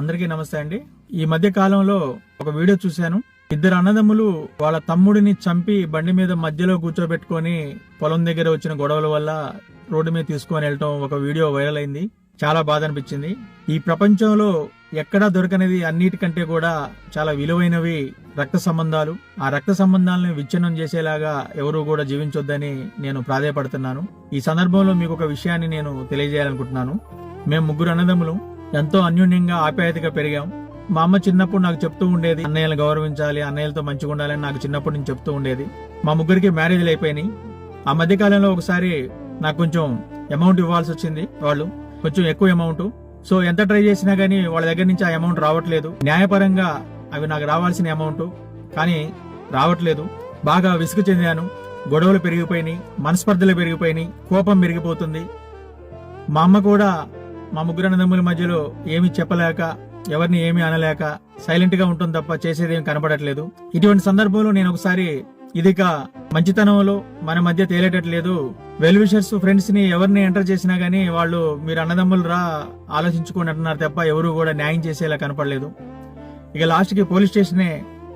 అందరికీ నమస్తే అండి. ఈ మధ్య కాలంలో ఒక వీడియో చూశాను. ఇద్దరు అన్నదమ్ములు వాళ్ళ తమ్ముడిని చంపి బండి మీద మధ్యలో కూర్చోబెట్టుకొని పొలం దగ్గర వచ్చిన గొడవల వల్ల రోడ్డు మీద తీసుకొని వెళ్ళటం ఒక వీడియో వైరల్ అయింది. చాలా బాధ అనిపించింది. ఈ ప్రపంచంలో ఎక్కడా దొరకనిది అన్నిటికంటే కూడా చాలా విలువైనవి రక్త సంబంధాలు. ఆ రక్త సంబంధాలను విచ్ఛిన్నం చేసేలాగా ఎవరు కూడా జీవించొద్దని నేను ప్రాధేయపడుతున్నాను. ఈ సందర్భంలో మీకు ఒక విషయాన్ని నేను తెలియజేయాలనుకుంటున్నాను. మేము ముగ్గురు అన్నదమ్ములు ఎంతో అన్యోన్యంగా ఆప్యాయతగా పెరిగాం. మా అమ్మ చిన్నప్పుడు నాకు చెప్తూ ఉండేది, అన్నయ్యలు గౌరవించాలి, అన్నయ్యలతో మంచిగా ఉండాలని నాకు చిన్నప్పటి నుంచి చెప్తూ ఉండేది. మా ముగ్గురికి మ్యారేజ్లు అయిపోయినాయి. ఆ మధ్య కాలంలో ఒకసారి నాకు కొంచెం అమౌంట్ ఇవ్వాల్సి వచ్చింది. వాళ్ళు కొంచెం ఎక్కువ అమౌంట్. సో ఎంత ట్రై చేసినా గానీ వాళ్ళ దగ్గర నుంచి ఆ అమౌంట్ రావట్లేదు. న్యాయపరంగా అవి నాకు రావాల్సిన అమౌంట్, కానీ రావట్లేదు. బాగా విసుగు చెందాను. గొడవలు పెరిగిపోయినాయి, మనస్పర్ధలు పెరిగిపోయినాయి, కోపం పెరిగిపోతుంది. మా అమ్మ కూడా మా ముగ్గురు అన్నదమ్ముల మధ్యలో ఏమీ చెప్పలేక, ఎవరిని ఏమీ అనలేక సైలెంట్ గా ఉంటుంది తప్ప చేసేదేం కనపడట్లేదు. ఇటువంటి సందర్భంలో నేను ఒకసారి ఇదిక మంచితనంలో మన మధ్య తేలేటట్లేదు, వెల్ విషర్స్ ఫ్రెండ్స్ ని ఎవరిని ఎంటర్ చేసినా గానీ వాళ్ళు మీరు అన్నదమ్ములు రా ఆలోచించుకోండి అంటున్నారు తప్ప ఎవరు కూడా న్యాయం చేసేలా కనపడలేదు. ఇక లాస్ట్ కి పోలీస్ స్టేషనే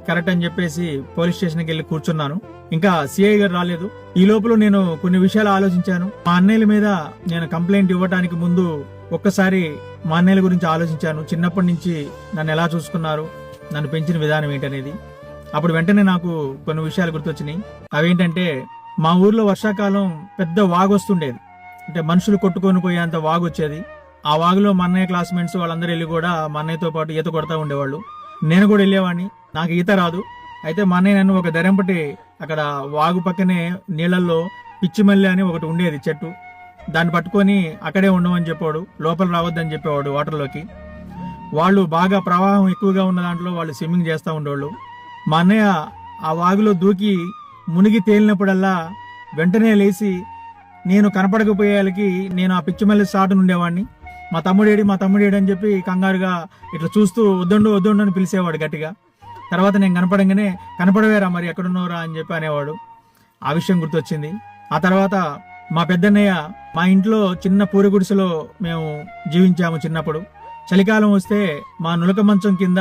కరెక్ట్ అని చెప్పేసి పోలీస్ స్టేషన్కి వెళ్ళి కూర్చున్నాను. ఇంకా సిఐ గారు రాలేదు. ఈ లోపల నేను కొన్ని విషయాలు ఆలోచించాను. మా అన్నయ్యల మీద నేను కంప్లైంట్ ఇవ్వడానికి ముందు ఒక్కసారి మా అన్నయ్యల గురించి ఆలోచించాను. చిన్నప్పటి నుంచి నన్ను ఎలా చూసుకున్నారు, నన్ను పెంచిన విధానం ఏంటనేది. అప్పుడు వెంటనే నాకు కొన్ని విషయాలు గుర్తొచ్చినాయి. అవేంటంటే, మా ఊర్లో వర్షాకాలం పెద్ద వాగు వస్తుండేది. అంటే మనుషులు కొట్టుకొని పోయేంత వాగు వచ్చేది. ఆ వాగులో మా అన్నయ్య క్లాస్మేట్స్ వాళ్ళందరూ వెళ్ళి కూడా మా అన్నయ్యతో పాటు ఈత కొడతా ఉండేవాళ్ళు. నేను కూడా వెళ్ళేవాడిని. నాకు ఈత రాదు. అయితే మా అన్నయ్య నన్ను ఒక దెరంపటి అక్కడ వాగు పక్కనే నీళ్లలో పిచ్చిమల్లి అని ఒకటి ఉండేది చెట్టు, దాన్ని పట్టుకొని అక్కడే ఉండమని చెప్పాడు. లోపల రావద్దని చెప్పేవాడు వాటర్లోకి. వాళ్ళు బాగా ప్రవాహం ఎక్కువగా ఉన్న దాంట్లో వాళ్ళు స్విమ్మింగ్ చేస్తూ ఉండేవాళ్ళు. మా అన్నయ్య ఆ వాగులో దూకి మునిగి తేలినప్పుడల్లా వెంటనే లేచి నేను కనపడకపోయేకి నేను ఆ పిచ్చిమల్లి సాటు ఉండేవాడిని. మా తమ్ముడేడి అని చెప్పి కంగారుగా ఇట్లా చూస్తూ వద్దండు అని పిలిచేవాడు గట్టిగా. తర్వాత నేను కనపడంగానే కనపడవేరా మరి ఎక్కడున్నావురా అని చెప్పి అనేవాడు. ఆ విషయం గుర్తొచ్చింది. ఆ తర్వాత మా పెద్దన్నయ్య మా ఇంట్లో చిన్న పూరి గుడిసెలో మేము జీవించాము చిన్నప్పుడు. చలికాలం వస్తే మా నులక మంచం కింద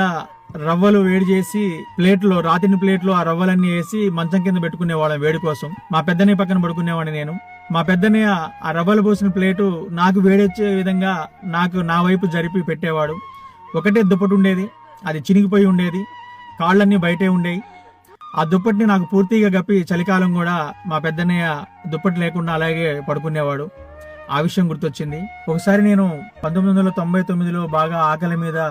రవ్వలు వేడి చేసి ప్లేట్లో, రాతిని ప్లేట్లో ఆ రవ్వలన్నీ వేసి మంచం కింద పెట్టుకునేవాళ్ళం వేడి కోసం. మా పెద్దన్నయ్య పక్కన పడుకునేవాడిని నేను. మా పెద్దన్నయ్య ఆ రవ్వలు పోసిన ప్లేటు నాకు వేడొచ్చే విధంగా నా వైపు జరిపి పెట్టేవాడు. ఒకటే దుప్పటి ఉండేది, అది చినిగిపోయి ఉండేది, కాళ్ళన్నీ బయటే ఉండేవి. ఆ దుప్పటిని నాకు పూర్తిగా గప్పి చలికాలం కూడా మా పెద్దన్నయ్య దుప్పటి లేకుండా అలాగే పడుకునేవాడు. ఆ విషయం గుర్తొచ్చింది. ఒకసారి నేను 1999లో బాగా ఆకలి మీద